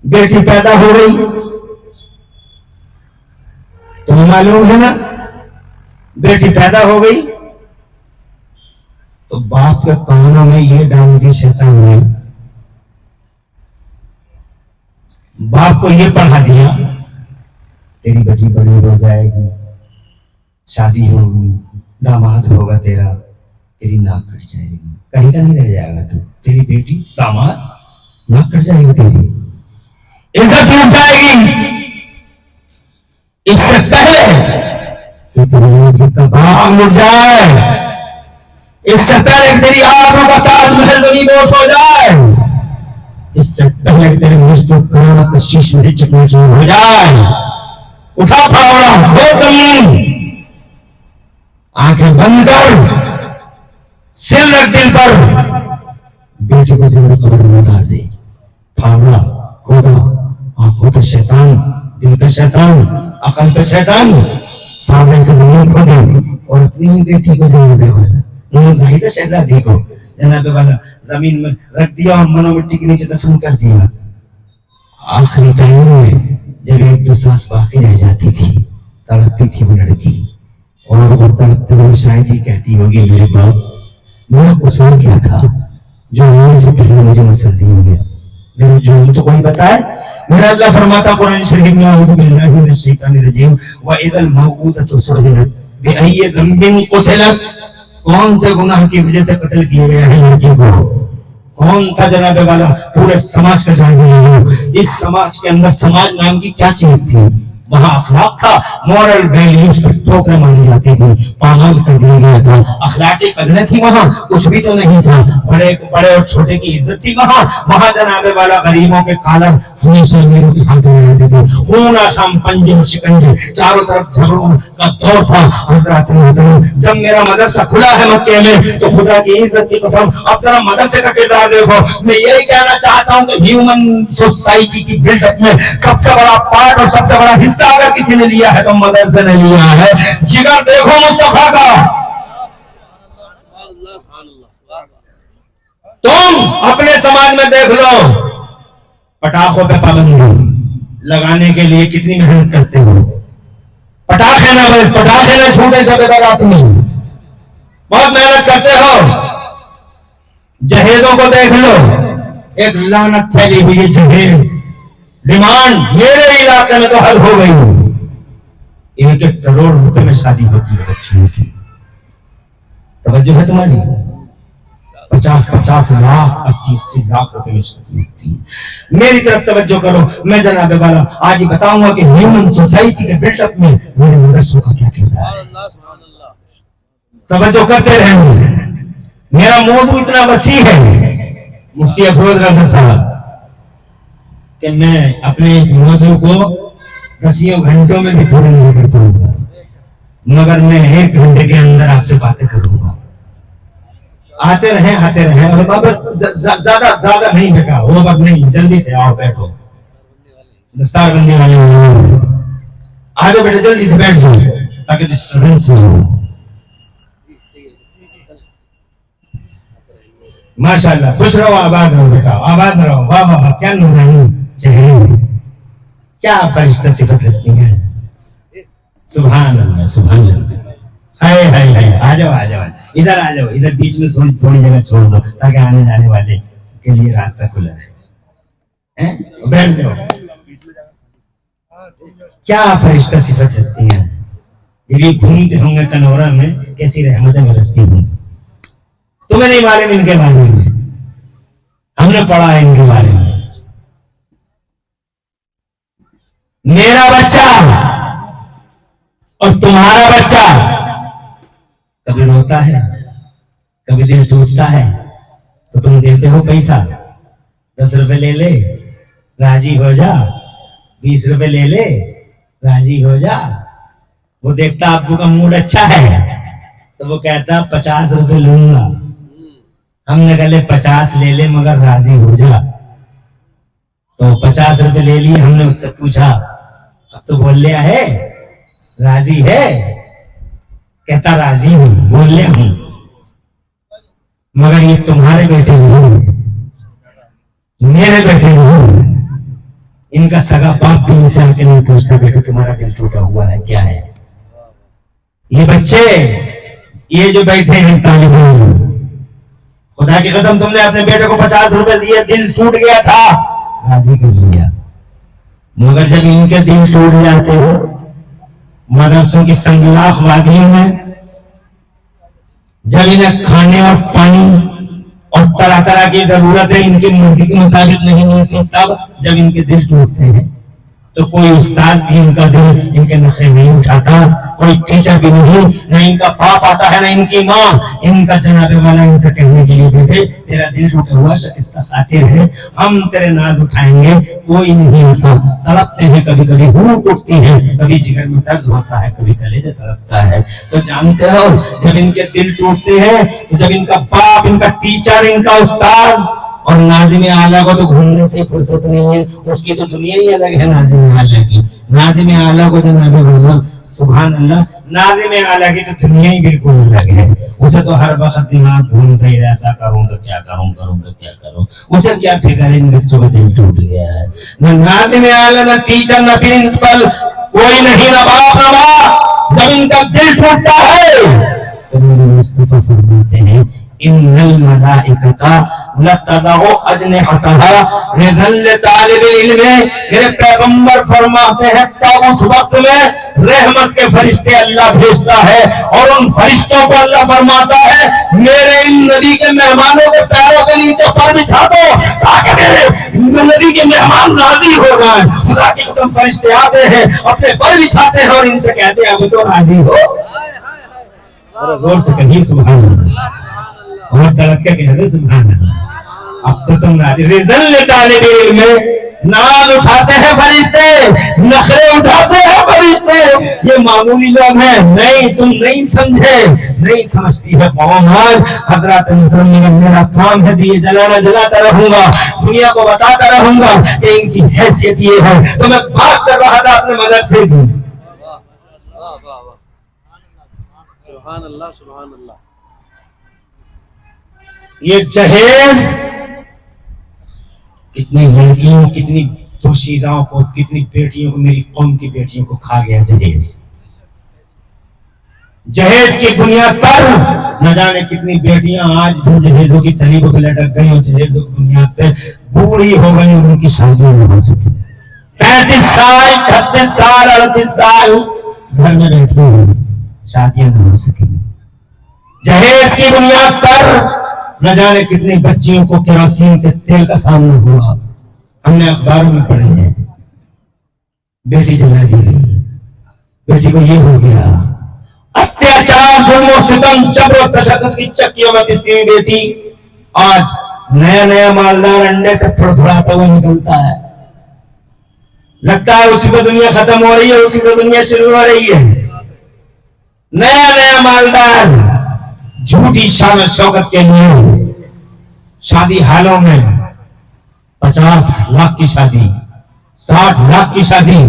بیٹی پیدا ہو گئی، تمہیں معلوم ہے نا، بیٹی پیدا ہو گئی تو باپ کے کانوں میں یہ ڈال دی شیطان نے، باپ کو یہ پڑھا دیا تیری بیٹی بڑی ہو جائے گی، شادی ہوگی، داماد ہوگا تیرا، تیری ناک کٹ جائے گی، کہیں کا نہیں رہ جائے گا تو، تیری بیٹی داماد ناک کٹ جائے گی، تیری عزت ٹوٹ جائے گی۔ اس سے پہلے کہ تیری عزت کا بھاگ اٹھ جائے، اس سے پہلے کہ تیری آبرو کا تاج محل زمین بوس ہو جائے، اس سے پہلے کہ تیرے مزدور کروڑوں کا شیش میں چکمچور ہو جائے، اٹھا پھاوڑا ہو زمین، آنکھیں بند کر، سر رکھ دل پر، بیٹی کو زندہ قبر میں اتار دے، پھاوڑا ہوگا، آنکھوں پہ شیطان، دل پہ شیطان، عقل پہ شیطان، پھاوڑے سے زمین کھو دے اور اپنی ہی بیٹی کو جناب والا زاہدہ شہزادی کو جناب والا زمین میں رکھ دیا اور منو مٹی کے نیچے دفن کر دیا۔ آخری ٹائم میں جب ایک دو سانس باقی رہ جاتی تھی، تڑپتی تھی وہ لڑکی، اور وہ تڑپتے ہوئے شاید ہی کہتی ہوگی میرے باپ میرا قصور کیا تھا جو ہونے سے پہلے مجھے مسل دیا گیا، میرے جرم تو کوئی بتائے۔ میرا اللہ فرماتا قرآن شریف میں اعوذ باللہ من الشیطان الرجیم وَإِذَا الْمَوْءُودَةُ سُئِلَتْ بِأَيِّ ذَنبٍ قُتِلَتْ، کون سے گناہ کی وجہ سے قتل کیا گیا ہے لڑکی کو، کون تھا جناب والا، پورے سماج کا جائزہ لے لو، اس سماج کے اندر سماج نام کی کیا چیز تھی، وہاں اخلاق تھا، مورل ویلیوز پر ٹوکریں مانی جاتی تھی، پامال کر دیا گیا تھا، اخلاقی قدریں تھی، وہاں کچھ بھی تو نہیں تھا، بڑے بڑے اور چھوٹے کی عزت تھی، وہاں جناب والا غریبوں کے کالر ہمیشہ میرے کے ہاتھ میں رہتے تھے، خون آشام پنجے اور شکنجے، چاروں طرف جھگڑوں کا دور تھا۔ حضرات محترم، جب میرا مدرسہ کھلا ہے مکے میں تو خدا کی عزت کی قسم اب ذرا مدرسے کا کردار دیکھو، میں یہی کہنا چاہتا ہوں کہ ہیومن سوسائٹی کی بلڈ اپ میں سب سے بڑا پارٹ اور سب سے بڑا حصہ اگر کسی نے لیا ہے تو مدرسے نے لیا ہے۔ جگر دیکھو مصطفیٰ کا، تم اپنے سماج میں دیکھ لو، پٹاخوں پہ پابندی لگانے کے لیے کتنی محنت کرتے ہو، پٹاخے نہ چھوٹے سے بغیر میں بہت محنت کرتے ہو۔ جہیزوں کو دیکھ لو، ایک لعنت پھیلی ہوئی ہے جہیز، ڈیمانڈ میرے علاقے میں تو حل ہو گئی، 1 کروڑ روپے میں شادی ہوتی ہے بچوں کی، توجہ ہے تمہاری، 50 لاکھ 80 لاکھ روپے میں شادی ہوتی ہے۔ میری طرف توجہ کرو، میں جناب والا آج ہی بتاؤں گا کہ ہیومن سوسائٹی کے بلڈ اپ میں میرے مدرسوں کا کیا کردار ہے، توجہ کرتے رہنا۔ میرا موضوع اتنا وسیع ہے مفتی افروز رضا صاحب کہ میں اپنے اس موضوع کو 10 گھنٹوں میں بھی پورا نہیں کر پاؤں گا، مگر میں 1 گھنٹے کے اندر آپ سے باتیں کروں گا۔ آتے رہیں اور بابا زیادہ نہیں بیٹا، وہ وقت نہیں، جلدی سے آؤ بیٹھو، دستار بندی والے آ جاؤ بیٹا، جلدی سے بیٹھ جاؤ تاکہ ڈسٹربنس نہ ہو۔ ماشاءاللہ، خوش رہو، آباد رہو بیٹا، آباد رہو، واہ واہ، کیا نورانی چہرے، کیا فرشتہ صفت ہستی ہے، سبحان اللہ سبحان اللہ، ہائے ہائے ہائے، آ جاؤ ادھر آ جاؤ، ادھر بیچ میں تھوڑی جگہ چھوڑ دو تاکہ آنے جانے والے کے لیے راستہ کھلا رہے، بیٹھ جاؤ۔ کیا فرشتہ صفت ہستی ہیں، جب یہ گھومتے ہوں گے کنورا میں کیسی رحمتیں برستی ہوں گی، تمہیں نہیں معلوم ان کے بارے میں، ہم نے پڑھا ہے ان کے بارے میں۔ میرا بچہ اور تمہارا بچہ کبھی روتا ہے، کبھی دل ٹوٹتا ہے تو تم دیتے ہو پیسہ، 10 روپے لے لے راضی ہو جا، 20 روپے لے لے راضی ہو جا، وہ دیکھتا ابو کا موڈ اچھا ہے تو وہ کہتا 50 روپے لوں گا، ہم نے کہا 50 لے لے مگر راضی ہو جا، تو 50 روپے لے لیے، ہم نے اس سے پوچھا اب تو بول لیا ہے راضی ہے، کہتا راضی ہوں، بول لیا ہوں، مگر یہ تمہارے بیٹے نہیں، میرے بیٹے نہیں، ان کا سگا باپ بھی انسان کے نہیں پوچھتا بیٹا تمہارا دل ٹوٹا ہوا ہے کیا ہے. یہ بچے یہ جو بیٹھے ہیں طالب علم، خدا کی قسم تم نے اپنے بیٹے کو 50 روپے دیے، دل ٹوٹ گیا تھا، راضی کر لیا، مگر جب ان کے دل ٹوٹ جاتے ہیں مدرسوں کی سنگلاخ وادیوں میں، جب انہیں کھانے اور پانی اور طرح طرح کی ضرورتیں ان کی مرضی کے مطابق نہیں ملتی، تب جب ان کے دل ٹوٹتے ہیں تو کوئی استاد بھی ان کا دل ان کے نخرے نہیں اٹھاتا، کوئی ٹیچر بھی نہیں، نہ ان کا باپ آتا ہے نہ ان کی ماں. ان کا جناب والا ان سے کہنے کے لیے بیٹے تیرا دل ٹوٹا ہوا شکستہ خاطر ہے، ہم تیرے ناز اٹھائیں گے. کوئی نہیں ہوتا، تڑپتے ہیں، کبھی کبھی روح اٹھتی ہے، کبھی جگر میں درد ہوتا ہے، کبھی کلیجہ تڑپتا ہے. تو جانتے ہو جب ان کے دل ٹوٹتے ہیں تو جب ان کا باپ، ان کا ٹیچر، ان کا استاذ اور ناظم اعلیٰ کو تو گھومنے سے فرصت نہیں ہے، اس کی تو دنیا ہی الگ ہے. ناظم اعلیٰ کی، ناظم اعلیٰ کو جناب والا سبحان اللہ، ناظم اعلیٰ کی تو دنیا ہی بالکل الگ ہے. اسے تو ہر وقت دماغ گھومتا ہی رہتا، کروں تو کیا کروں، کروں تو کیا کروں. اسے کیا فکر ہے ان بچوں کا دل ٹوٹ گیا ہے. نہ ناظم اعلیٰ، نہ ٹیچر، نہ پرنسپل، کوئی نہیں، نہ باپ نہ ماں. جب ان کا دل ٹوٹتا ہے تو میرے مصطفیٰ فرماتے ہیں ان الملائکۃ لتضع اجنحتها رضا لطالب العلم. میرے پیغمبر فرماتے ہیں تب اس وقت میں رحمت کے فرشتے اللہ بھیجتا ہے اور ان فرشتوں کو اللہ فرماتا ہے میرے ان نبی کے مہمانوں کے پیروں کے نیچے پر بچھا دو تاکہ میرے نبی کے مہمان راضی ہو جائیں. خدا کی قسم فرشتے آتے ہیں، اپنے پر بچھاتے ہیں اور ان سے کہتے ہیں اب تو راضی ہو. اور زور سے کہیے سبحان اللہ، اور تڑپ کے کہتے سبحان اللہ. اب تو تم راضی. رزل طالب علم ناز اٹھاتے ہیں فرشتے، نخرے اٹھاتے ہیں فرشتے. یہ معمولی لوگ ہیں نہیں، تم نہیں سمجھے، نہیں سمجھتی ہے قوم. آج حضرات محترم میرا کام ہے دیے جلانا، جلاتا رہوں گا، دنیا کو بتاتا رہوں گا کہ ان کی حیثیت یہ ہے. تو میں بات کر رہا تھا اپنے مدرسے کی. سبحان اللہ سبحان اللہ. یہ جہیز کتنی لڑکیوں، کتنی دوشیزاؤں کو، کتنی بیٹیوں کو، میری قوم کی بیٹیوں کو کھا گیا جہیز. جہیز کی بنیاد پر نہ جانے کتنی بیٹیاں آج بھی جہیزوں کی سلیبوں پہ لٹک گئی اور جہیزوں کی بنیاد پہ بوڑھی ہو گئی اور ان کی شادیاں نہ ہو سکی. 35 سال 36 سال 38 سال گھر میں بیٹھی ہوئی، شادیاں نہ ہو سکی. جہیز کی بنیاد پر نہ جانے کتنی بچیوں کو کیروسین کے تیل کا سامنا ہوا. ہم نے اخباروں میں پڑھے ہیں بیٹی جلا دی گئی، بیٹی کو یہ ہو گیا. اتیاچار، ظلم و ستم، جبر و تشدد کی چکیوں میں پستی ہوئی بیٹی آج نیا نیا مالدار انڈے سے تھڑتھڑاتا ہوا نکلتا ہے. لگتا ہے اسی پہ دنیا ختم ہو رہی ہے، اسی سے دنیا شروع ہو رہی ہے. نیا نیا مالدار جھوٹی شان و شوکت کے لیے شادی حالوں میں 50 لاکھ کی شادی، 60 لاکھ کی شادی.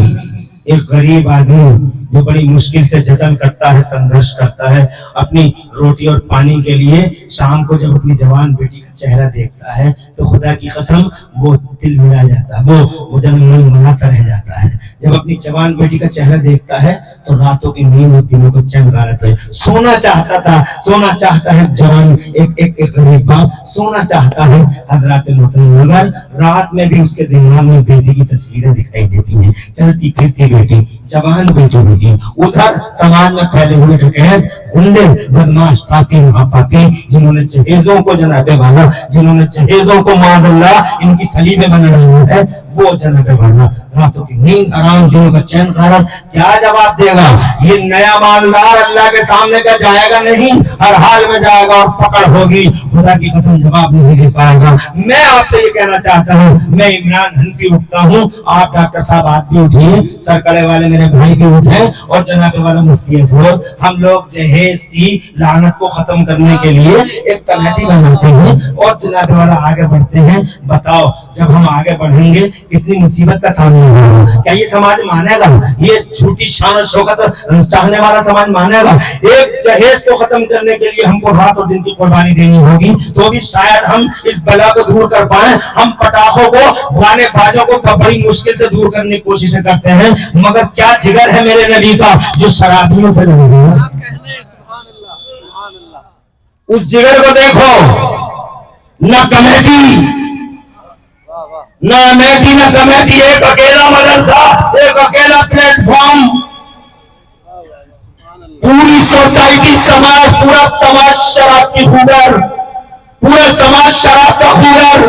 ایک غریب آدمی جو بڑی مشکل سے جتن کرتا ہے، سنگھرش کرتا ہے اپنی روٹی اور پانی کے لیے، شام کو جب اپنی جوان بیٹی کا چہرہ دیکھتا ہے تو خدا کی قسم وہ دل ملا جاتا ہے، وہ جب من ملاتا رہ جاتا ہے. جب اپنی جوان بیٹی کا چہرہ دیکھتا ہے تو راتوں کی نیند اور دنوں کو چین غارت ہے. سونا چاہتا تھا، سونا چاہتا ہے جوان، ایک غریب باپ سونا چاہتا ہے حضرات محترم، مگر رات میں بھی اس کے دماغ میں بیٹی کی تصویریں دکھائی دیتی ہیں. چلتی پھرتی بیٹی، جوان بیٹی ہوگی، ادھر سماج میں پھیلے ہوئے ڈکیت، گنڈے، بدماش، پاپی مہاپاپی، جنہوں نے جہیزوں کو جناب والا، جنہوں نے جہیزوں کو معاذ اللہ ان کی سلیبیں بنایا ہے، وہ جناب والا راتوں کی نیند آرام، دنوں کا چین غارت. کیا جواب دے گا یہ نیا مالدار؟ اللہ کے سامنے کا جائے گا نہیں، ہر حال میں جائے گا اور پکڑ ہوگی. خدا کی قسم جواب نہیں دے پائے گا. میں آپ سے یہ کہنا چاہتا ہوں، میں عمران حنفی اٹھتا ہوں، آپ ڈاکٹر صاحب آپ بھی اٹھیے، سرکڑے والے میرے بھائی بھی اٹھیں، اور جناب والا مفتی افروز، ہم لوگ جہیز کی لعنت کو ختم کرنے کے لیے ایک کمیٹی بناتے ہیں اور جناب والا آگے بڑھتے ہیں. بتاؤ جب ہم آگے بڑھیں گے کتنی مصیبت کا سامنا ہوگا. کیا یہ سماج مانے گا؟ یہ جھوٹی شان و شوکت چاہنے والا سماج مانے گا؟ ایک جہیز کو ختم کرنے کے لیے ہم کو رات اور دن کی قربانی دینی ہوگی تو بھی شاید ہم اس بلا کو دور کر پائیں. ہم پٹاخوں کو گانے بازوں کو بڑی مشکل سے دور کرنے کی کوشش کرتے ہیں, مگر کیا جگر ہے میرے نبی کا جو شرابیوں سے لڑے گا. اس جگر کو دیکھو, نہ کمیٹی نہ امیٹھی نہ کمیٹی, ایک اکیلا مدرسہ, ایک اکیلا پلیٹ فارم. پوری سوسائٹی سماج, پورا سماج شراب کی خوگر, پورا سماج شراب کا خوگر,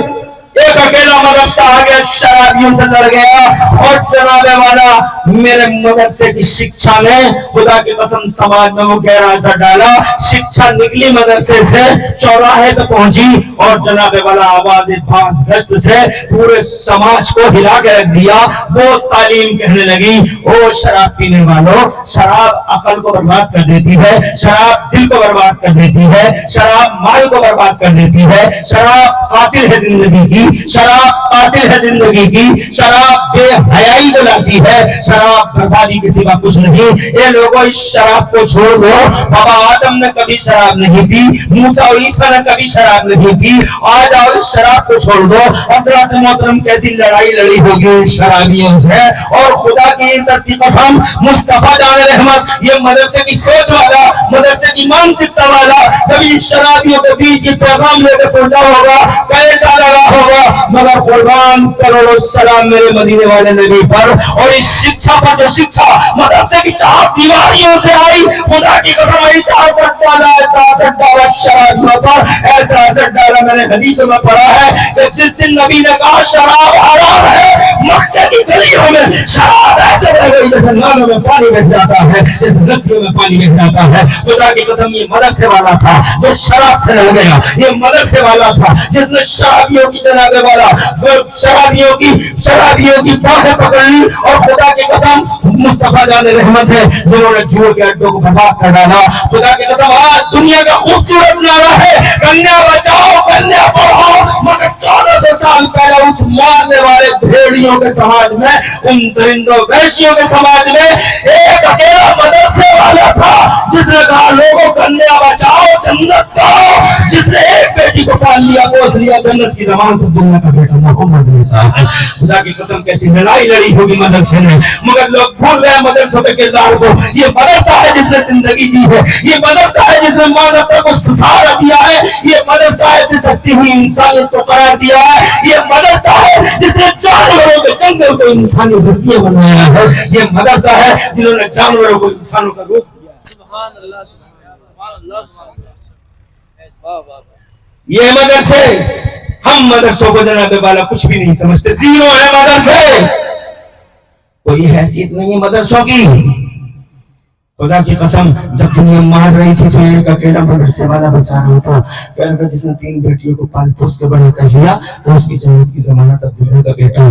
ایک اکیلا مدرسہ آ گیا شرابیوں سے لڑ گیا. اور جناب والا میرے مدرسے کی شکشا نے خدا کی قسم سماج میں وہ گہرا اثر ڈالا. شکشا نکلی مدرسے سے, چوراہے پہ پہنچی اور جناب والا آواز باز گشت سے پورے سماج کو ہلا کے رکھ دیا. وہ تعلیم کہنے لگی, او شراب پینے والوں, شراب عقل کو برباد کر دیتی ہے, شراب دل کو برباد کر دیتی ہے, شراب مال کو برباد کر دیتی ہے, شراب قاتل ہے زندگی کی, شراب قاتل ہے زندگی کی, شراب بے حیائی کو لاتی ہے, شراب بربادی کے سوا کچھ نہیں. اے لوگوں اس شراب کو چھوڑ دو. بابا آدم نے کبھی شراب نہیں پی, موسیٰ اور عیسیٰ نے کبھی شراب نہیں پی. آ جاؤ اس شراب کو چھوڑ دو. حضرت محترم کیسی لڑائی لڑی ہوگی شرابیوں سے, اور خدا کی عزت کی قسم مصطفیٰ جان رحمت یہ مدرسے کی سوچ والا, مدرسے کی مانسکتا والا کبھی شرابیوں کے بیچ یہ پیغام لے کے پہنچا ہوگا, کیسا لگا ہوگا. مگر قربان کروڑوں السلام میرے مدینے والے نبی پر, اور اس شکشا پر جو شکشا مدرسے کی چار دیواریوں سے آئی, خدا کی قسم ایسا اثر ڈالا, ایسا اثر ڈالا شرابیوں پر, ایسا اثر ڈالا. میں نے حدیثوں میں پڑھا ہے کہ جس دن نبی نے کہا شراب حرام ہے, مکے کی گلیوں میں شراب ایسے بہ گئی جیسے نالوں میں پانی بہ جاتا ہے, جیسے ندیوں میں پانی بہ جاتا ہے. خدا کی قسم یہ مدرسے والا تھا جو شراب سے لڑ گیا, یہ مدرسے والا تھا جس نے شرابیوں کی جناب والا شرابیوں کی باہیں پکڑ لی. اور خدا کی قسم مصطفیٰ جان رحمت ہے جنہوں نے جھوٹ کے اڈوں کو برباد کر ڈالا. خدا کی قسم آج دنیا کا خوبصورت نعرہ ہے کنیا بچاؤ کنیا پڑھاؤ, مگر 1400 سال پہلے اس مارنے والے بھیڑیوں کے سماج میں, ان درندوں وحشیوں کے سماج میں ایک اکیلا مدرسے والا تھا جس نے کہا لوگوں کنیا بچاؤ جنت پاؤ. جس نے ایک بیٹی کو پال لیا, گوس لیا, جنت کی زمان کو دنیا کا بیٹا محمد عیسیٰ ہے. خدا کی قسم کیسی لڑائی لڑی ہوگی مدرسے نے, مگر لوگ بھول گئے مدرسوں کے کردار کو. یہ مدرسہ ہے جس نے زندگی دی ہے, یہ مدرسہ ہے جس نے مانوتا کو سہارا دیا ہے, یہ مدرسہ ہے جس سکتی ہوئی انسانیت کو قرار دیا ہے, یہ مدرسہ ہے جس نے جانوروں کے جنگل کو انسانی بستیاں بنایا ہے, یہ مدرسہ ہے جنہوں نے جانوروں کو انسانوں کا روپ دیا ہے. سبحان اللہ, سبحان اللہ. یہ مدرسے, ہم مدرسوں کو جناب والا کچھ بھی نہیں سمجھتے, زیرو ہے مدرسے, کوئی حیثیت نہیں ہے مدرسوں کی. خدا کی قسم جب دنیا مار رہی تھی تو ایک اکیلا مدرسے والا بچا رہا تھا, کہہ رہا جس نے 3 بیٹیوں کو پال پوس کے بڑا کر لیا تو اس کی جنت کی ضمانت عبداللہ کا بیٹا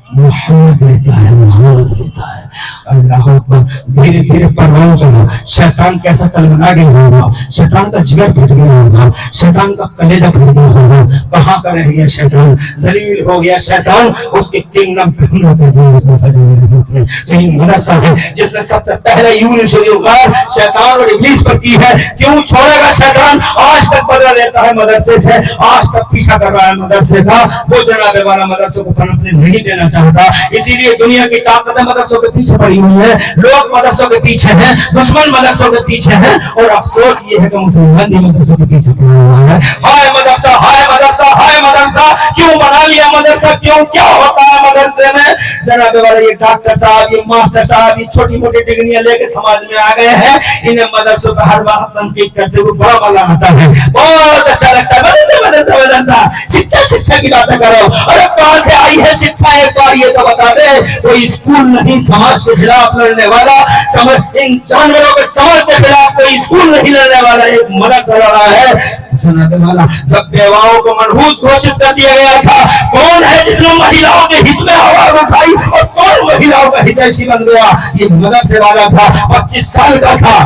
محمد لیتا ہے, محمد لیتا ہے. اللہ اکبر. دھیرے دھیرے پروان چلا, شیطان کیسا تلملا گیا ہوگا, شیطان کا جگر پھٹ گیا ہوگا, شیطان کا کلیجہ پھٹ گیا ہوگا. کہاں کا رہ گیا شیطان, ذلیل ہو گیا شیطان. اس کے 3 نام پہنا کر دیا اس میں فجر میں. کہیں مدرسہ ہے جس نے سب سے پہلے یونس غار شیطان اور ابلیس پر کی ہے. کیوں چھوڑے گا شیطان, آج تک بدلا لیتا ہے مدرسے سے, آج تک پیچھا کر رہا ہے مدرسے کا. وہ جناب والا مدرسے کو پنپنے نہیں دینا چاہتا, اسی لیے دنیا کی طاقتیں مدرسوں کے پیچھے پڑی ہوئی ہیں. لوگ مدرسوں کے پیچھے ہیں, دشمن مدرسوں کے پیچھے ہیں, اور افسوس یہ ہے کہ مسلمان بھی مدرسوں کے پیچھے پڑا ہوا ہے. ہائے مدرسہ, ہائے مدرسہ, ہائے مدرسہ, کیوں بنا لیا مدرسہ, کیوں, کیا ہوتا ہے مدرسے میں. جناب والا یہ ڈاکٹر صاحب, یہ ماسٹر صاحب, یہ چھوٹی موٹی ڈگریاں لے کے سماج میں آ گئے ہیں. انہیں مدرسوں پہ ہر وقت تنقید کرتے ہوئے بڑا مزہ آتا ہے, بہت اچھا لگتا ہے. مدرسہ مدرسہ شکشا کی باتیں کرو. ارے کہاں سے آئی ہے شکشا, ایک بار یہ تو بتا دے. کوئی اسکول نہیں سماج کے خلاف لڑنے والا, ان جانوروں کے سماج کے خلاف کوئی اسکول نہیں لڑنے والا, ایک مدرسہ لڑا ہے. جناب والا جب بیواؤں کو منحوس گھوشت کر دیا گیا تھا, کون ہے جس نے مہیلاؤں کے ہت میں آواز اٹھائی, اور کون مہیلاؤں کا ہتیشی بن گیا, یہ مدرسے والا تھا, 25 سال کا تھا.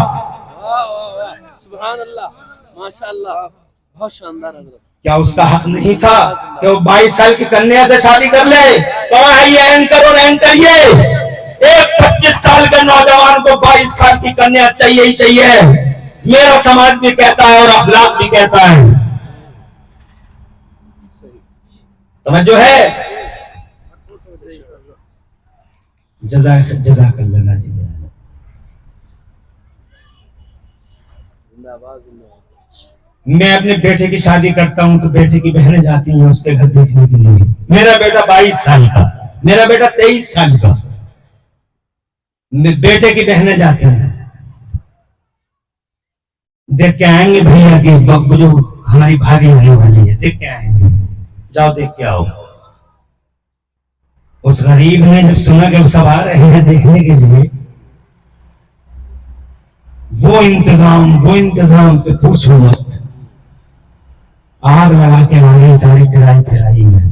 سبحان اللہ, ماشاء اللہ, بہت شاندار حضرت. کیا اس کا حق نہیں تھا کہ وہ 22 سال کی کنیا سے شادی کر لے؟ کہاں ہے یہ اینکر اور اینکر؟ یہ ایک 25 سال کے نوجوان کو 22 سال کی کنیا چاہیے ہی چاہیے، میرا سماج بھی کہتا ہے اور اخلاق بھی کہتا ہے۔ توجہ ہے؟ جزاک اللہ ناظم۔ میں اپنے بیٹے کی شادی کرتا ہوں تو بیٹے کی بہنیں جاتی ہیں اس کے گھر دیکھنے کے لیے۔ میرا بیٹا 22 سال کا، میرا بیٹا 23 سال کا، بیٹے کی بہنیں جاتی ہیں، دیکھ کے آئیں گے بھیا کہ جو ہماری بھابھی آنے والی ہے، دیکھ کے آئیں گے، جاؤ دیکھ کے آؤ۔ اس غریب نے جب سنا کہ وہ سب آ رہے ہیں دیکھنے کے لیے، وہ انتظام پہ پوچھو مت، آگ لگا کے آگے ساری ٹرائی میں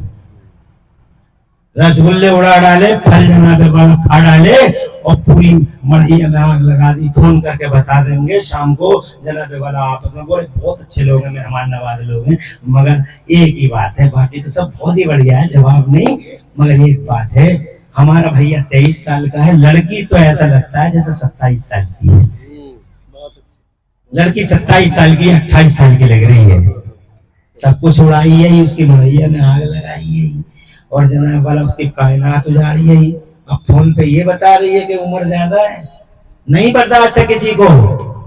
رسگلے اڑا ڈالے، پھل جناب والا کھا ڈالے، اور پوری مڑھیا میں آگ لگا دی۔ فون کر کے بتا دیں گے شام کو جناب والا آپس میں بولے بہت اچھے لوگ ہیں، مہمان نواز لوگ ہیں، مگر ایک ہی بات ہے، باقی تو سب بہت ہی بڑھیا ہے، جواب نہیں، مگر ایک بات ہے، ہمارا بھیا 23 سال کا ہے، لڑکی تو ایسا لگتا ہے جیسے 27 سال کی ہے، لڑکی 27 سال کی 28 سال کی لگ رہی ہے، سب کچھ اڑائی ہے، اس کی مڑھیا میں آگ لگائی ہے، اور جناب والا اس کی کائنات اجاڑی ہے۔ اب فون پہ یہ بتا رہی ہے کہ عمر زیادہ ہے، نہیں برداشت ہے کسی کو۔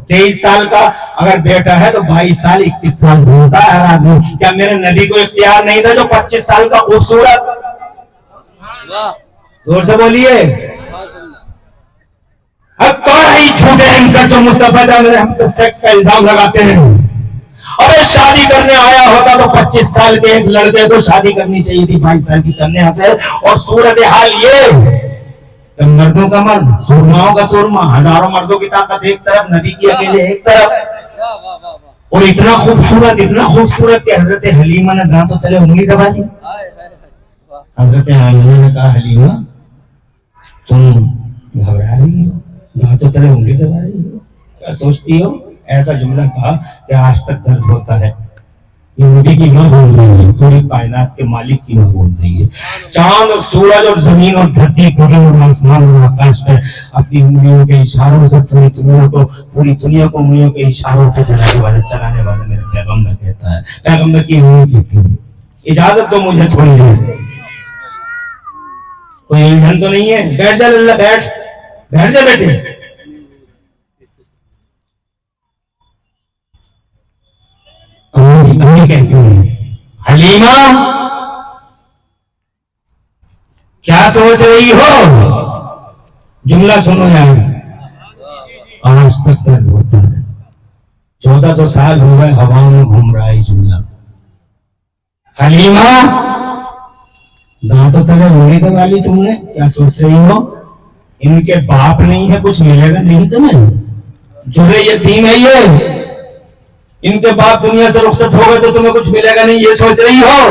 23 سال کا اگر بیٹا ہے تو 22 سال 21 سال ہوتا ہے ہر آدمی۔ کیا میرے نبی کو اختیار نہیں تھا جو 25 سال کا خوبصورت؟ زور سے بولیے۔ اب کون ہے جھوٹے اینکر جو مصطفیٰ جان پر سیکس کا الزام لگاتے ہیں؟ ابے شادی کرنے آیا ہوتا تو 25 سال کے ایک لڑکے کو شادی کرنی چاہیے تھی 22 سال کی کنیا سے۔ اور صورتحال یہ کہ مردوں کا مرد، سورماؤں کا سورما، ہزاروں مردوں کی طاقت ایک طرف، نبی کی اکیلے ایک طرف، اور اتنا خوبصورت کہ حضرت حلیمہ نے دانتوں تلے انگلی دبا دی۔ حضرت حلیمہ نے کہا حلیمہ تم گھبرا رہی ہو، دانتوں تلے انگلی دبا رہی ہو، کیا سوچتی ہو؟ ایسا جملہ کہا کہ آج تک درد ہوتا ہے۔ یہ نبی کی ماں بول رہی ہے، پوری کائنات کے مالک کی ماں بول رہی ہے۔ چاند اور سورج اور زمین اور دھرتی، گگن اور آسمان اور آکاش پہ اپنی انگلیوں کے اشاروں سے پوری دنیا کو انگلیوں کے اشاروں پہ چلانے والے میرے پیغمبر کہتا ہے، پیغمبر کی انگلی کہتی ہے۔ اجازت دو مجھے تھوڑی دیر، کوئی الجھن تو نہیں ہے؟ بیٹھ جا اللہ، بیٹھ جا بیٹے۔ امی کہتی ہیں حلیمہ کیا سوچ رہی ہو؟ جملہ سنو یار، آج تک درد ہوتا ہے، 1400 سال ہو گئے ہواؤں میں گھوم رہا ہے جملہ۔ حلیمہ دانتوں تلے انگلی دبا لی تم نے، کیا سوچ رہی ہو؟ ان کے باپ نہیں ہے، کچھ ملے گا نہیں تمہیں، درے یتیم ہے یہ، ان کے باپ دنیا سے رخصت ہو گئے تو تمہیں کچھ ملے گا نہیں، یہ سوچ رہی ہو؟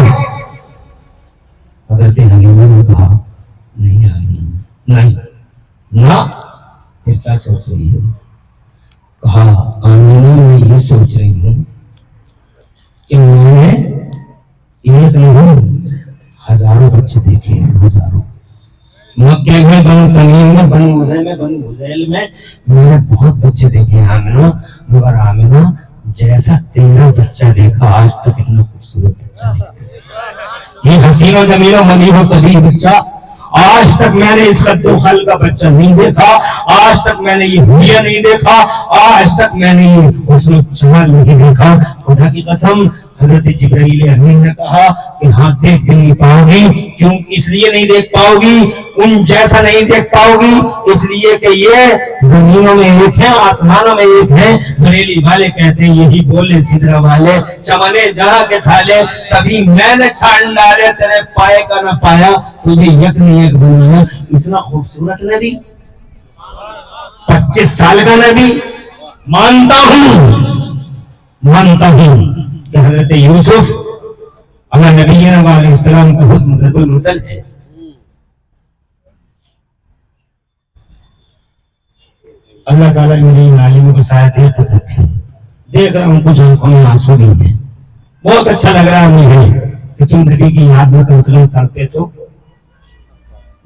حضرت حلیمہ نے کہا نہیں نہ، پھر کیا سوچ رہی ہو؟ کہا آمینہ میں یہ سوچ رہی ہوں کہ میں نے ایک نہیں ہزاروں بچے دیکھے ہیں، ہزاروں، مکے میں، بنو تمیم میں، بنو ادے میں، بنو حذیل میں، میں نے بہت بچے دیکھے ہیں آمینہ، مگر آمینہ جیسا تیرا بچہ دیکھا آج تک اتنا خوبصورت بچہ نہیں، یہ حسین و جمیل و ملیح و سبیل بچہ آج تک میں نے اس خد و خل کا بچہ نہیں دیکھا، آج تک میں نے یہ ہولیہ نہیں دیکھا، آج تک میں نے یہ حسن و جمال نہیں دیکھا۔ خدا کی قسم حضرت جبرائیل امین نے کہا کہ ہاں دیکھ بھی نہیں پاؤ گی، کیوں؟ اس لیے نہیں دیکھ پاؤ گی، ان جیسا نہیں دیکھ پاؤ گی، اس لیے کہ یہ زمینوں میں ایک ہیں، آسمانوں میں ایک ہیں۔ بریلی والے کہتے ہیں یہی بولے سدرا والے، چمنے جہاں کے تھالے سبھی میں نے چھان ڈالے، تیرے پائے کا نہ پایا، تجھے یک نہیں یک بنایا۔ اتنا خوبصورت نبی، 25 سال کا نبی۔ مانتا ہوں کہ حضرت یوسف اللہ نبی علیہ السلام کا حسن ضرب المثل ہے۔ اللہ تعالیٰ میری عالموں کو سایہ دیر تک رکھے۔ دیکھ رہا ہوں کچھ آنکھوں میں آنسو بھی ہیں، بہت اچھا لگ رہا ہے مجھے کہ تم نبی کی یاد میں کم سے کم کرتے تو.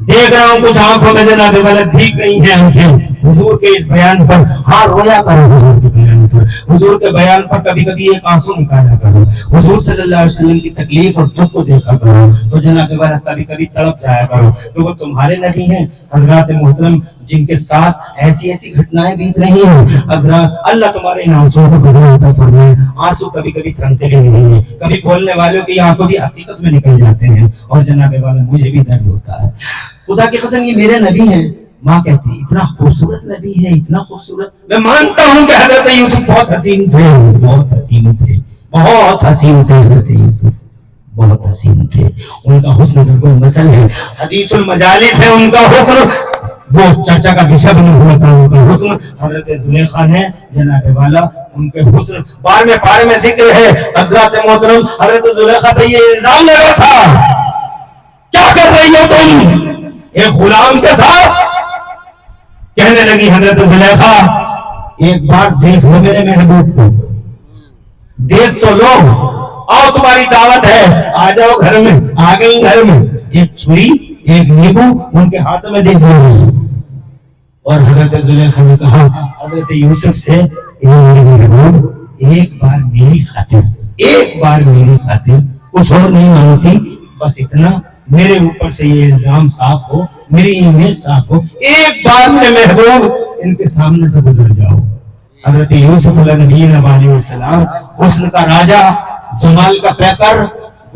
دیکھ رہا ہوں کچھ آنکھوں میں جناب والا بھیگ گئی ہیں آنکھیں حضور کے اس بیان پر. ہاں رویا کرو حضور کے بیان پر, حضور کے بیان پر کبھی کبھی ایک آنسو نکالا کرو, حضور صلی اللہ علیہ وسلم کی تکلیف اور دکھ کو دیکھا کرو تو جناب والا کبھی کبھی تڑپ جایا کرو کہ وہ تمہارے نبی ہیں حضرات محترم جن کے ساتھ ایسی ایسی گھٹنائیں بیت رہی ہیں. حضرات اللہ تمہارے ان آنسوؤں کو بدل عطا فرمائے. آنسو کبھی کبھی تھمتے بھی نہیں ہیں, کبھی بولنے والوں کی آنکھوں بھی حقیقت میں نکل جاتے ہیں اور جناب والا مجھے بھی درد ہوتا ہے. خدا کی قسم یہ میرے نبی ہیں. ماں کہتی ہے اتنا خوبصورت نبی ہے, اتنا خوبصورت. میں مانتا ہوں کہ حضرت یوسف بہت حسین تھے, بہت حسین تھے, بہت حسین تھے. حضرت یوسف بہت حسین تھے. ان کا حسن ضرب المثل ہے, حدیث المجالس ہے ان کا حسن, وہ چرچا کا وشے بنا ہوا تھا ان کا حسن. حضرت زلیخا نے جناب والا ان کے حسن 12ویں پارے میں ذکر ہے. حضرات محترم حضرت زلیخا پہ یہ الزام لگا تھا کیا کر رہی ہو تم ایک غلام کے ساتھ. کہنے لگی حضرت زلیخا ایک بار دیکھ لو میرے محبوب کو, دیکھ تو لو, آؤ تمہاری دعوت ہے, آ جاؤ گھر میں. آ گئی گھر میں, ایک چھری ایک نیبو ان کے ہاتھ میں دیکھ رہی. اور حضرت زلیخا نے کہا حضرت یوسف سے میرے محبوب ایک بار میری خاطر, ایک بار میری خاطر, کچھ اور نہیں مانگتی, بس اتنا میرے اوپر سے یہ الزام صاف ہو, میری امیج صاف ہو, ایک بار میرے محبوب ان کے سامنے سے گزر جاؤ. حضرت یوسف علیہ نبینا علیہ السلام حسن کا راجا, جمال کا پیکر,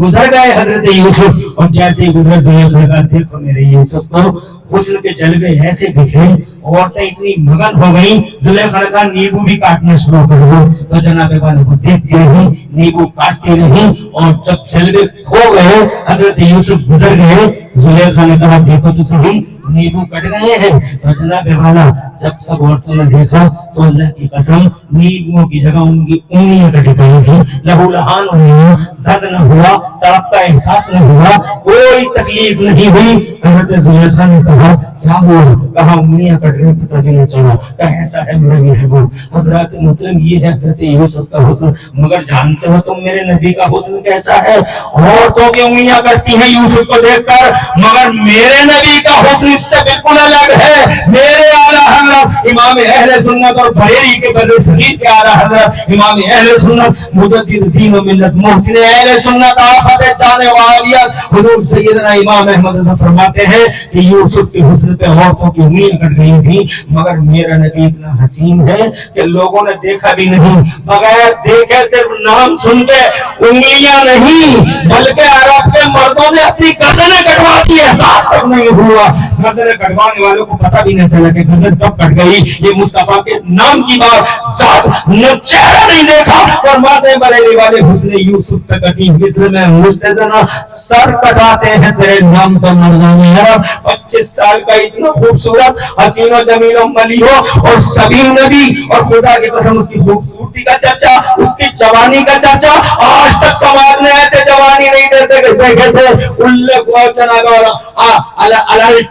گزر گئے حضرت یوسف. اور جیسے ہی گزر زلیخا کا دیکھو میرے یوسف کو, حسن کے جلوے ایسے بکھرے, عورتیں اتنی مگن ہو گئیں. زلیخا کا نیبو بھی کاٹنا شروع کر دو تو جناب والوں کو دیکھتی رہی, نیبو کاٹتی رہی, اور جب جلوے کھو گئے حضرت یوسف گزر گئے. زلیخا نے کہا دیکھو تو صحیح نیبو کٹ گئے ہیں. تو جناب والا جب سب عورتوں نے دیکھا تو اللہ کی قسم نیبو کی جگہ ان کی انگلیاں کٹ گئی تھی, لہو لہان انگلیاں, درد نہ ہوا, تڑپ کا احساس نہ ہوا, کوئی تکلیف نہیں ہوئی. حضرت زلیخا نے کہا کیا ہوا, کہا انگلیاں کٹ گئی پتہ بھی نہیں چلا. کیسا ہے میرا محبوب. حضرات محترم یہ ہے حضرت یوسف کا حسن. مگر جانتے ہو تم میرے نبی کا حسن کیسا ہے؟ عورتوں کی انگلیاں کٹتی ہیں یوسف کو دیکھ کر, مگر میرے نبی کا حسن اس سے بالکل الگ ہے. میرے اعلیٰ حضرت امام اہل سنت اور بریلی کے بر صغیر کے اعلیٰ حضرت امام اہل سنت مجدد دین و ملت محسن اہل سنت آفت جان والیت حضور سیدنا امام احمد رضا فرماتے ہیں کہ یوسف کے حسن پہ عورتوں کی انگلیاں کٹ گئی تھی, مگر میرا نبی اتنا حسین ہے کہ لوگوں نے دیکھا بھی نہیں, بغیر دیکھے صرف نام سن کے انگلیاں نہیں بلکہ عرب کے مردوں نے اپنی گردنیں کٹوا دی, احساس تک نہیں ہوا. گردنیں کٹوانے والوں کو پتہ بھی نہیں چلا کہ گردن کب کٹ گئی. یہ مصطفیٰ کے نام کی بات, ذات نہ چہرہ نہیں دیکھا. فرماتے بریلی والے حسن یوسف پہ کٹی مصر میں مستزنہ سر کٹاتے ہیں تیرے نام پر مردان عرب. 25 سال کا اتنا خوبصورت حسین و جمیل و ملیح اور سبیل نبی, اور خدا کی قسم اس کی خوبصورتی کا چرچا, اس کی جوانی کا چرچا, آج تک سماج نے ایسے جوانی نہیں دیکھے تھے. اللہ کو جناب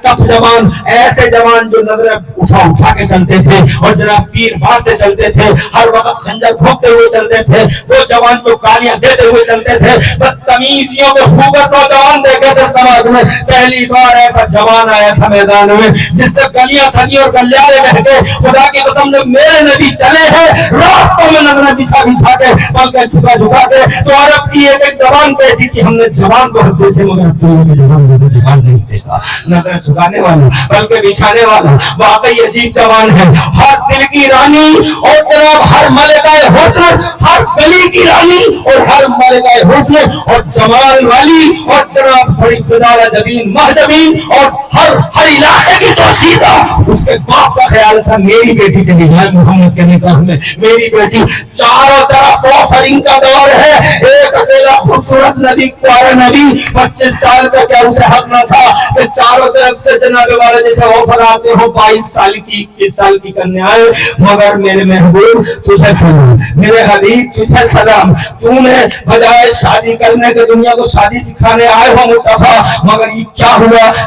ٹپ جوان, ایسے جوان جو نظریں اٹھا کے چلتے تھے اور جناب تیر مارتے چلتے تھے, ہر وقت خنجر بھوکتے ہوئے چلتے تھے. وہ جوان جو گالیاں دیتے ہوئے چلتے تھے, بدتمیزیوں کے خوبصورت نوجوان دیکھے تھے سماج میں. پہلی بار ایسا جوان آیا تھا میدان میں جس سے گلیاں سجی اور گلیارے بہتے. خدا کی قسم جب میرے نبی چلے ہیں راستوں میں نظریں بچھا کے پلکیں جھکا کے, تو عرب کی ایک زبان کہتی تھی ہم نے جوان کو دیکھے مگر اپنے جوان میں سے جوان نہیں دیکھا. نظر جھکانے والا بلکہ بچھانے والا واقعی عجیب جوان ہے. ہر دل کی رانی اور جناب ہر ملکہ حسن, ہر گلی کی رانی اور ہر ملکہ حسن اور جمال والی, اور جناب بڑی گزارہ جبین مہجبین, اور ہر علاقے کی توشیدہ. اس کے باپ کا خیال تھا میری بیٹی چلی جائے محمد کے نکاح میں, میری بیٹی. چاروں طرف آفرین کا دور ہے, ایک اکیلا خوبصورت نبی, پیارا نبی 25 سال کا, کیا اسے حق نہ تھا کہ چاروں طرف سے جناب والے جیسے آفر آتے ہو 22 سال کی 21 سال کی کنیائیں. مگر میرے محبوب تجھے سلام, میرے حبیب تجھے سلام. تو نے بجائے شادی کرنے کے دنیا کو شادی سکھانے آئے ہو مصطفیٰ, مگر یہ کیا ہوا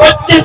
25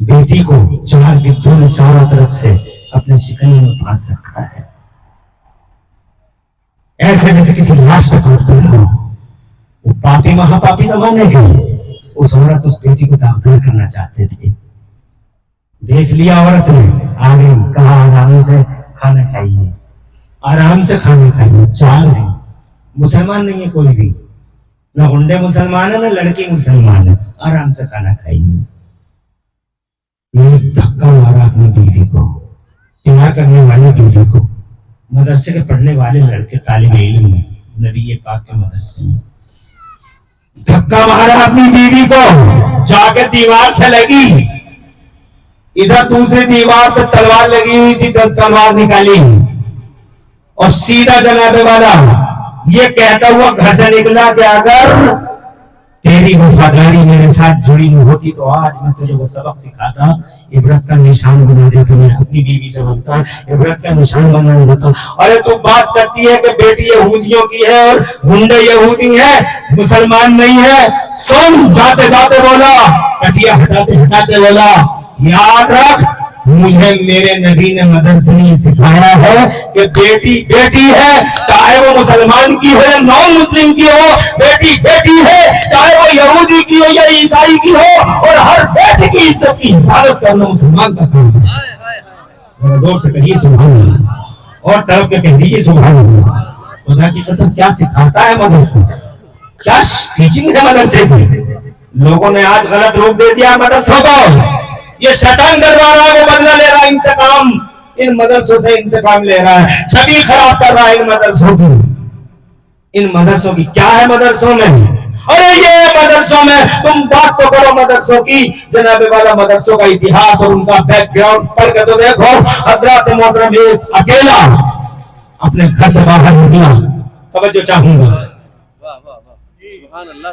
بیٹی کو 4 گدھوں نے چاروں طرف سے اپنے شکن میں پھانس رکھا ہے، ایسے جیسے کسی لاش پہ ٹوٹ پڑا ہو۔ وہ پاپی مہا پاپی زمانے کے اس عورت اس بیٹی کو داغدار کرنا چاہتے تھے۔ دیکھ لیا عورت نے، آ گئی، کہا آرام سے کھانا کھائیے، آرام سے کھانا کھائیے، 4 ہیں، مسلمان نہیں ہے کوئی بھی، نہ ہنڈے مسلمان ہے نہ لڑکی مسلمان ہے، آرام سے کھانا کھائیے۔ ایک دھکا مارا اپنی بیوی کو، پیار کرنے والی بیوی کو، مدرسے کے پڑھنے والے لڑکے طالب علم نبی پاک کے مدرسے میں دھکا مارا اپنی بیوی کو، جا کے دیوار سے لگی، ادھر دوسری دیوار پہ تلوار لگی ہوئی تھی، تلوار نکالی اور سیدھا جناب والا یہ کہتا ہوا گھر سے نکلا کہ اگر تیری وفاداری میرے ساتھ جڑی نہیں ہوتی تو آج میں تجھے وہ سبق سکھاتا، عبرت کا نشان بنا دے کہ میں اپنی بیوی سے بولتا ہوں، عبرت کا نشان بنا دیتا ہوں۔ ارے تو بات کرتی ہے کہ بیٹی یہودیوں کی ہے اور گنڈے یہودی ہیں، مسلمان نہیں ہے، سن، جاتے جاتے بولا، کٹیا ہٹاتے ہٹاتے بولا، یاد رکھ مجھے میرے نبی نے مدرسے میں سکھایا ہے کہ بیٹی بیٹی ہے، چاہے وہ مسلمان کی ہو یا نان مسلم کی ہو، بیٹی بیٹی ہے، چاہے وہ یہودی کی ہو یا عیسائی کی ہو، اور ہر بیٹی کی عزت کی حفاظت کرنا مسلمان کا کام ہے۔ زور سے کہیے سبحان اللہ، اور طرف کے کہہ دیجیے سبحان اللہ۔ خدا کی قسم کیا سکھاتا ہے مدرسے، کیا ٹیچنگ ہے مدرسے کی۔ لوگوں نے آج غلط روپ دے دیا مدرسوں کو، یہ شیطان کروا رہا ہے، وہ بدلہ لے رہا ہے، انتقام ان مدرسوں سے انتقام لے رہا ہے، چھوی خراب کر رہا ہے ان مدرسوں کی۔ ان مدرسوں کی کیا ہے مدرسوں میں؟ ارے یہ مدرسوں میں تم بات تو کرو مدرسوں کی، جناب والا مدرسوں کا اتہاس اور ان کا بیک گراؤنڈ پڑھ کے تو دیکھو۔ حضرات محترم ایک اکیلا اپنے گھر سے باہر نکلا، توجہ چاہوں گا، سبحان اللہ،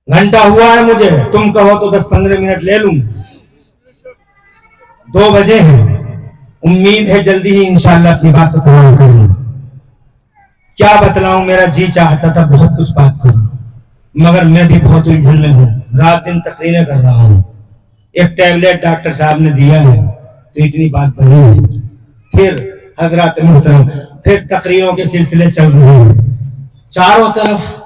گھنٹہ ہوا ہے مجھے، تم کہو تو 10-15 منٹ لے لوں، 2 بجے ہیں، امید ہے جلدی ہی انشاءاللہ اپنی بات کو تمام کروں۔ کیا بتلاؤں، میرا جی چاہتا تھا بہت کچھ بات کروں، مگر میں بھی بہت الجھن میں ہوں، رات دن تقریریں کر رہا ہوں، ایک ٹیبلٹ ڈاکٹر صاحب نے دیا ہے تو اتنی بات بنی ہے، پھر حضرات محترم پھر تقریروں کے سلسلے چل رہے ہیں، چاروں طرف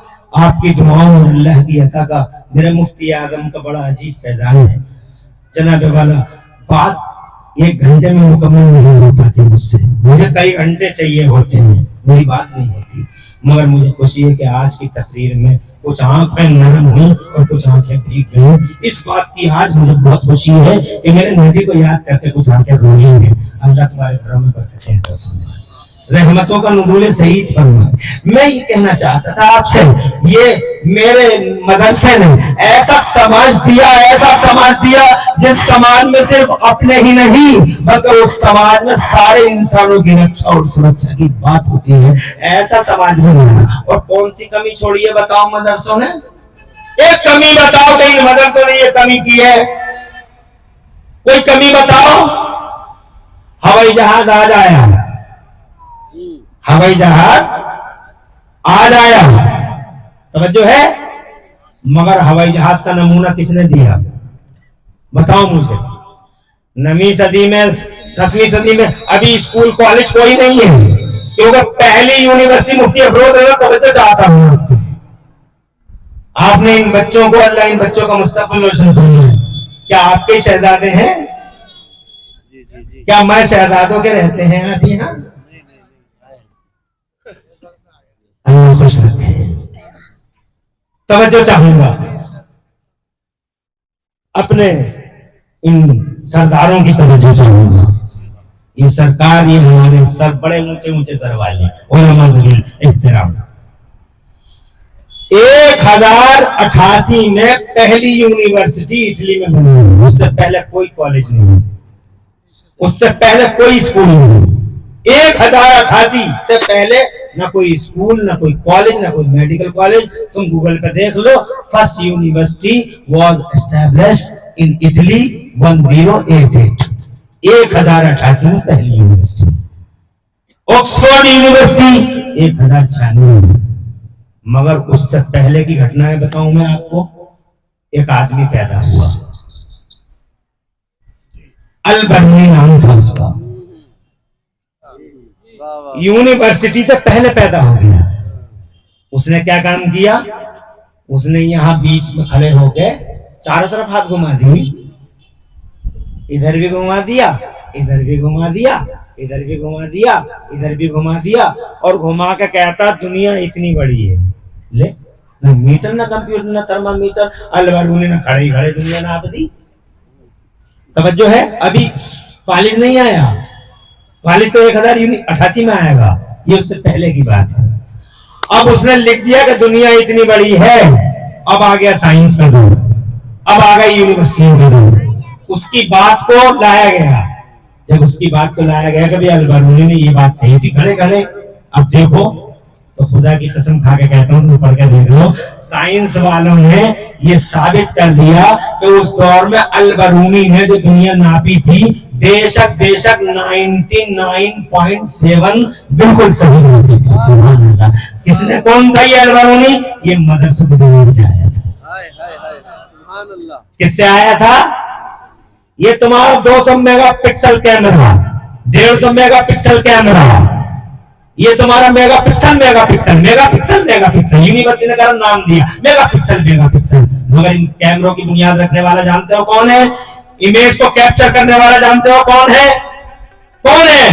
آپ کی دعاؤں اور اللہ کی عطا کا، میرے مفتی اعظم کا بڑا عجیب فیضان ہے۔ جناب والا بات 1 گھنٹے میں مکمل نہیں ہو پاتی مجھ سے، مجھے کئی گھنٹے چاہیے ہوتے ہیں، میری بات نہیں ہوتی، مگر مجھے خوشی ہے کہ آج کی تقریر میں کچھ آنکھیں نرم ہوئی اور کچھ آنکھیں بھیگ گئی۔ اس بات کی آج مجھے بہت خوشی ہے کہ میرے نبی کو یاد کر کے کچھ آنکھیں روئیں گے۔ اللہ تمہارے گھروں میں برکتیں عطا فرمائے، رحمتوں کا نزول سعید فرمائے۔ میں یہ کہنا چاہتا تھا آپ سے، یہ میرے مدرسے نے ایسا سماج دیا جس سماج میں صرف اپنے ہی نہیں بلکہ اس سماج میں سارے انسانوں کی رکشا اور سرکشا کی بات ہوتی ہے، ایسا سماج بنایا۔ اور کون سی کمی چھوڑی ہے بتاؤ مدرسوں نے؟ ایک کمی بتاؤ کہ ان مدرسوں نے یہ کمی کی ہے، کوئی کمی بتاؤ؟ ہوائی جہاز آج آیا، ہوائی جہاز آج آیا، توجہ ہے، مگر ہوائی جہاز کا نمونہ کس نے دیا بتاؤ مجھے؟ 9ویں صدی میں 10ویں صدی میں ابھی اسکول کالج کوئی نہیں ہے، کیونکہ پہلی یونیورسٹی مفتی افروز ہے، توجہ چاہتا ہوں آپ نے ان بچوں کو، اللہ ان بچوں کا مستقبل روشن کرنا ہے۔ کیا آپ کے شہزادے ہیں؟ کیا میں شہزادوں کے رہتے ہیں آپ یہاں؟ اللہ خوش رکھے، توجہ چاہوں گا، اپنے ان سرداروں کی توجہ چاہوں گا۔ یہ سرکار، یہ ہمارے سر بڑے اونچے اونچے سر والے علماء ذوی احترام، 1088 میں پہلی یونیورسٹی اٹلی میں بنی، اس سے پہلے کوئی کالج نہیں، اس سے پہلے کوئی اسکول نہیں، 1088 سے پہلے نہ کوئی اسکول، نہ کوئی کالج، نہ کوئی میڈیکل کالج۔ تم گوگل پہ دیکھ لو، first university was established in Italy 1088، 1088 میں پہلی یونیورسٹی۔ آکسفورڈ یونیورسٹی 1096 میں، مگر اس سے پہلے کی گھٹنائیں بتاؤں میں آپ کو، ایک آدمی پیدا ہوا, البرونی نام تھا اس کا, یونیورسٹی سے پہلے پیدا ہو گیا. اس نے کیا کام کیا؟ اس نے یہاں بیچ میں کھڑے ہو کے چاروں طرف ہاتھ گھما دی, ادھر بھی گھما دیا, ادھر بھی گھما دیا, ادھر بھی گھما دیا, ادھر بھی گھما دیا, اور گھما کے کہتا دنیا اتنی بڑی ہے. لے نہ میٹر نہ کمپیوٹر نہ تھرمامیٹر, البرونی نے کھڑے ہی کھڑے دنیا ناپ دی. توجہ ہے, ابھی فالج نہیں آیا, فالج تو 1088 میں آئے گا, یہ اس سے پہلے کی بات ہے. اب اس نے لکھ دیا کہ دنیا اتنی بڑی ہے. اب آ گیا سائنس کا دور, اب آ گئی یونیورسٹیوں کا دور. اس کی بات کو لایا گیا, جب اس کی بات کو لایا گیا کہ البرونی نے یہ بات کہی تھی کھڑے کھڑے, اب دیکھو تو خدا کی قسم کھا کے کہتا ہوں, تم پڑھ کے دیکھ لو, سائنس والوں نے یہ ثابت کر دیا کہ اس دور میں البرونی نے جو دنیا ناپی تھی بے شک 99.7 بالکل صحیح ناپی تھی. سبحان اللہ. کس نے, کون تھا یہ البرونی؟ یہ مدرسہ بدوین سے آیا تھا. کس سے آیا تھا؟ یہ تمہارا 200 mega pixel camera, 150 mega pixel camera, یہ تمہارا mega pixel mega pixel mega pixel mega pixel, university نے کہا نام دیا میگا پکسل میگا پکسل. مگر ان کیمروں کی بنیاد رکھنے والا جانتے ہو کون ہے؟ امیج کو کیپچر کرنے والا جانتے ہو کون ہے؟ کون ہے؟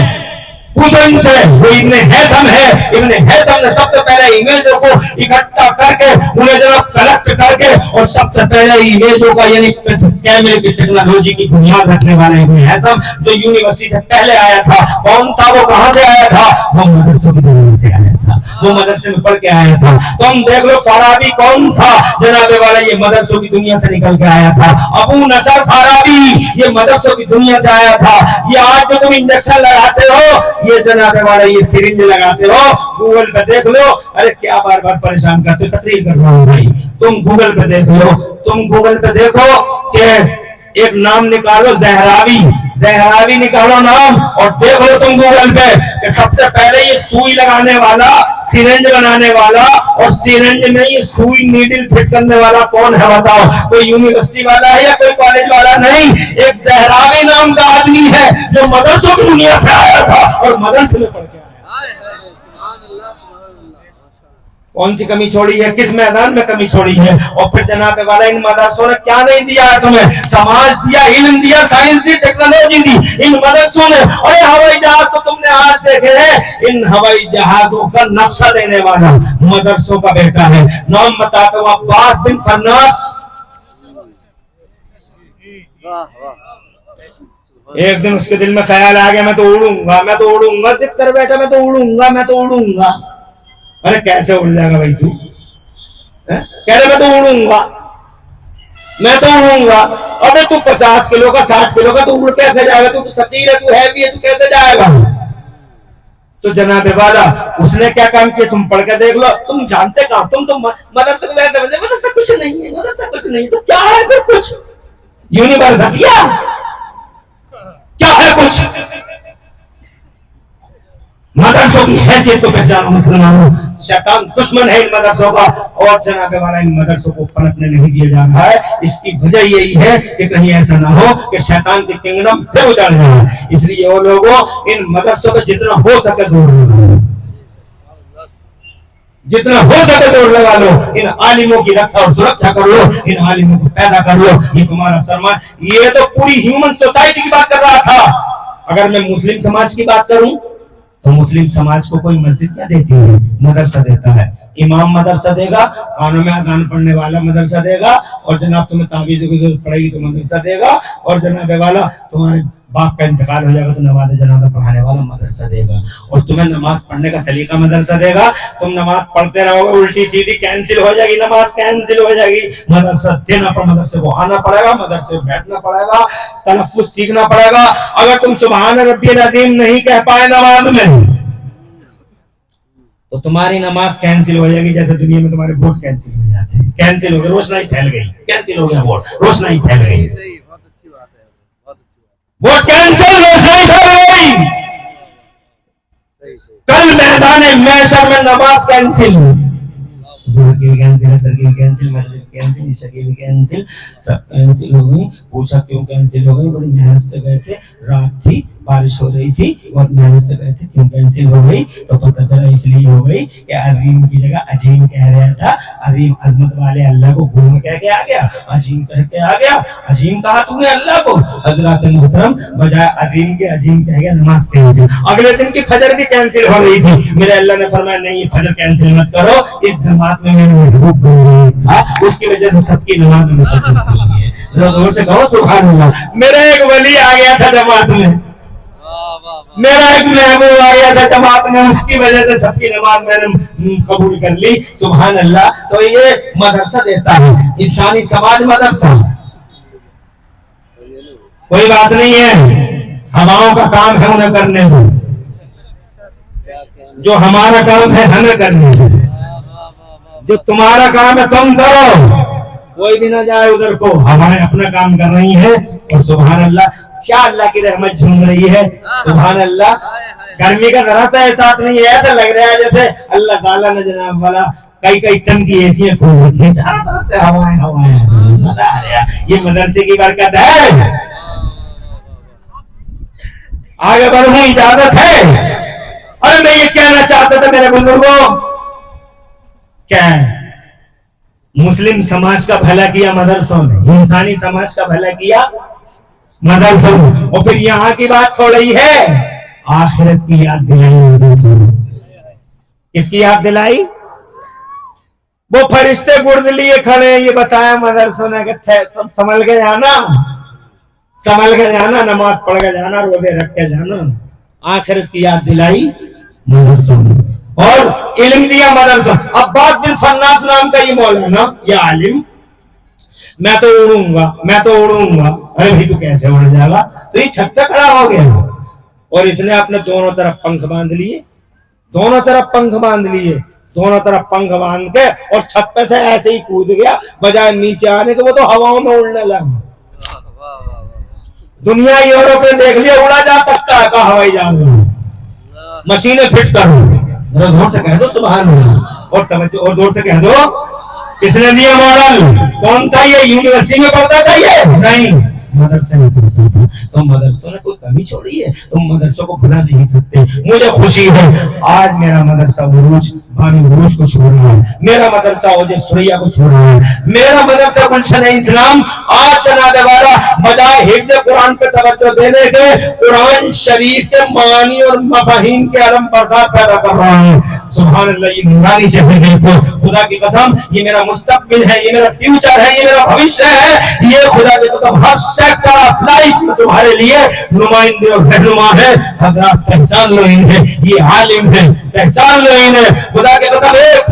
پوچھو ان سے. وہ ابن ہیثم ہے. ابن ہیثم نے سب سے پہلے امیجوں کو اکٹھا کر کے انہیں جناب کلیکٹ کر کے, اور سب سے پہلے امیجوں کا یعنی کیمرے کی ٹیکنالوجی کی بنیاد رکھنے والا ابن ہیثم, جو یونیورسٹی سے پہلے آیا تھا. کون تھا وہ؟ کہاں سے آیا تھا؟ وہ مدرسوں کی دنیا سے آیا تھا, وہ مدرسے میں پڑھ کے آیا تھا. تم دیکھ لو فارابی کون تھا؟ جناب والا یہ مدرسوں کی دنیا سے نکل کے آیا تھا. ابو نصر فارابی یہ مدرسوں کی دنیا سے آیا تھا. یہ آج جو تم انجیکشن لگاتے ہو, یہ جناب والا یہ سرنج لگاتے ہو, گوگل پہ دیکھ لو. ارے کیا بار بار پریشان کرتے ہو, تقریر کر رہا ہوں بھائی, تم گوگل پہ دیکھ لو. تم گوگل پہ دیکھو کہ ایک نام نکالو زہراوی, زہراوی نکالو نام, اور دیکھ لو تم گوگل پہ کہ سب سے پہلے یہ سوئی لگانے والا, سرنج بنانے والا, اور سرنج میں یہ سوئی نیڈل فٹ کرنے والا کون ہے بتاؤ؟ کوئی یونیورسٹی والا ہے یا کوئی کالج والا نہیں, ایک زہراوی نام کا آدمی ہے جو مدرسوں کی دنیا سے آیا تھا اور مدرسے میں پڑھ کے آیا. کون سی کمی چھوڑی ہے, کس میدان میں کمی چھوڑی ہے؟ اور پھر جناب والا ان مدرسوں نے کیا نہیں دیا ہے تمہیں؟ سماج دیا, علم دیا, سائنس دی, ٹیکنالوجی دی ان مدرسوں نے. اور یہ ہوائی جہاز تو تم نے آج دیکھے ہیں, ان ہوائی جہازوں کا نقشہ دینے والا مدرسوں کا بیٹا ہے. نام بتاتا ہوں, عباس بن فرناس. ایک دن اس کے دل میں خیال آ گیا میں تو اڑوں گا, میں تو اڑوں گا, ضد کر بیٹھا میں تو اڑوں گا, میں تو اڑوں گا. ارے کیسے اڑ جائے گا بھائی تو؟ کہہ رہے میں تو اڑوں گا, میں تو اڑوں گا. ابے تو 50 کلو کا 60 کلو کا تو اڑ کیسے جائے گا؟ تو ثقیل ہے, تو ہیوی ہے, تو کیسے جائے گا؟ تو جناب والا اس نے کیا کام کیا, تم پڑھ کے دیکھ لو. تم جانتے کہاں, تم تو مدرسے کو مدرسہ کچھ نہیں ہے, مدرسہ کچھ نہیں, تو کیا ہے پھر کچھ؟ یونیورسٹی کیا ہے کچھ؟ مدرسوں کی حیثیت کو پہچانو مسلمانوں. شیطان دشمن ہے ان مدرسوں کا, اور جناب والا ان مدرسوں کو پلٹنے نہیں دیا جا رہا ہے. اس کی وجہ یہی ہے کہ کہیں ایسا نہ ہو کہ شیطان کی کنگڈم پھر اجڑ جائے. اس لیے وہ لوگوں ان مدرسوں پہ جتنا ہو سکے زور لگا لو, جتنا ہو سکے زور لگا لو. ان عالموں کی رکھا اور سرکشا کر لو, ان عالموں کو پیدا کر لو. یہ تمہارا سرمایہ. یہ تو پوری ہیومن سوسائٹی کی بات کر رہا تھا. اگر میں مسلم سماج کی بات کروں تو مسلم سماج کو کوئی مسجد کیا دیتی ہے؟ مدرسہ دیتا ہے. امام مدرسہ دے گا, کانوں میں اذان پڑھنے والا مدرسہ دے گا, اور جناب تمہیں تعویذ کی ضرورت پڑے گی تو مدرسہ دے گا, اور جناب والا تمہارے باپ کا انتقال ہو جائے گا تو نماز جنازہ پڑھانے والا مدرسہ دے گا, اور تمہیں نماز پڑھنے کا سلیقہ مدرسہ دے گا. تم نماز پڑھتے رہو گے, الٹی سیدھی کینسل ہو جائے گی, نماز کینسل ہو جائے گی. مدرسہ دینا پڑے, مدرسے کو آنا پڑے گا, مدرسے میں بیٹھنا پڑے گا, تلفظ سیکھنا پڑے گا. اگر تم سبحان ربی العظیم نہیں کہہ پائے نماز میں تو تمہاری نماز کینسل ہو جائے گی, جیسے دنیا میں تمہارے ووٹ کینسل ہو جاتے ہیں. کینسل ہو گئے, روشنائی پھیل گئی, کینسل ہو گیا ووٹ, روشنائی پھیل گئی. ووٹ کینسل, روشنائی پھیل گئی. کل میدان محشر میں نماز کینسل, زور کی بھی کینسل، اثر کی بھی کینسل، مغرب کی کینسل، عشاء کی بھی کینسل، سب کینسل ہو گئی. پوچھا کیوں کینسل ہو گئی؟ بڑی محنت سے گئے تھے، رات تھی، بارش ہو رہی تھی، بہت محنت سے گئے تھے. کیوں کینسل ہو گئی؟ تو پتہ چلا اس لیے ہو گئی کہ عظیم کی جگہ عظیم کہہ رہا تھا. عظیم عظمت والے اللہ کو گناہ کہہ کے آ گیا، عظیم کہہ کے آ گیا. عظیم کہا تم نے اللہ کو. حضرات محترم بجائے عظیم کے عظیم کہہ گیا، نماز کینسل. اگلے دن کی فجر بھی کینسل ہو رہی تھی. میرے اللہ نے فرمایا نہیں فجر کینسل مت کرو، اس جماعت میں محبوب تھا، اس کی وجہ سے سب کی نماز میں زور سے کہو سبحان اللہ. میرا ایک ولی آ گیا تھا جماعت میں، میرا ایک محبوب آ گیا تھا جماعت میں، اس کی وجہ سے سب کی نماز میں نے قبول کر لی. سبحان اللہ. تو یہ مدرسہ دیتا ہے انسانی سماج مدرسہ. کوئی بات نہیں ہے، ہماروں کا کام ہے انہیں کرنے دو، جو ہمارا کام ہے ہمیں کرنے دو، جو تمہارا کام ہے تم کرو، کوئی بھی نہ جائے ادھر کو. ہمارے اپنا کام کر رہی ہے. اور سبحان اللہ کیا اللہ کی رحمت جھوم رہی ہے. سبحان اللہ. گرمی کا ذرا سا احساس نہیں ہے، تو لگ رہا ہے جیسے اللہ تعالیٰ نے جناب والا کئی ٹن کی ایسیاں کھول رکھی ہیں چاروں طرف سے، ہوائیں. مزہ آ رہا. یہ مدرسے کی برکت ہے. آگے بڑھوں اجازت ہے. اور میں یہ کہنا چاہتا تھا میرے بزرگوں، کیا ہے مسلم سماج کا بھلا کیا مدرسوں نے، انسانی سماج کا بھلا کیا مدرسوں نے. اور پھر یہاں کی بات تھوڑی ہے، آخرت کی یاد دلائی مدرسوں نے. کس کی یاد دلائی؟ وہ فرشتے گرد لیے کھڑے ہیں. یہ بتایا مدرسوں نے کہ سنبھل کے جانا، سنبھل کے جانا، نماز پڑھ کے جانا، روزے رکھ کے جانا. آخرت کی یاد دلائی مدرسوں نے اور علم دیا مدرسہ. عباس بن فناس نام کا یہ مولانا، یہ عالم، میں تو اڑوں گا، میں تو اڑوں گا. ارے بھائی تو کیسے اڑ جائے گا؟ تو یہ چھت پہ کھڑا ہو گیا اور اس نے اپنے دونوں طرف پنکھ باندھ لیے، دونوں طرف پنکھ باندھ لیے، دونوں طرف پنکھ باندھ کے اور چھت پہ سے ایسے ہی کود گیا. بجائے نیچے آنے کے وہ تو ہواؤں میں اڑنے لگا. دنیا یورپ نے دیکھ لیا اڑا جا سکتا ہے، کہا ہوائی جہاز میں مشینیں فٹ کرو. زور سے کہہ دو سبحان اللہ. اور توجہ اور زور سے کہہ دو کس نے دیا ماڈل؟ کون تھا یہ؟ یونیورسٹی میں پڑھتا تھا یہ؟ نہیں، مدرسے میں پڑھتا تھا. تو مدرسوں نے کوئی کمی چھوڑی ہے؟ تم مدرسوں کو بھلا نہیں سکتے. مجھے خوشی ہے آج میرا مدرسہ عروج بانی عروج کو چھوڑ رہا ہے، میرا مدرسہ اوجے سوریا کو چھوڑ رہا ہے، میرا مدرسہ گلشن اسلام آج جناب والا بجائے حفظ قرآن پہ توجہ دینے کے قرآن شریف کے معانی اور مفاہیم کے علم بردار پیدا کر رہا ہے. سبحان اللہ. یہ نورانی چہرے کو خدا کی قسم یہ میرا مستقبل ہے، یہ میرا فیوچر ہے، یہ میرا بھوشیہ ہے. یہ خدا کی قسم ہر سیکٹر آف لائف میں تمہارے لیے نمائندے اور رہنما ہے. حضرات پہچان لو انہیں، یہ عالم ہے، پہچان لو انہیں. خدا کی قسم ایک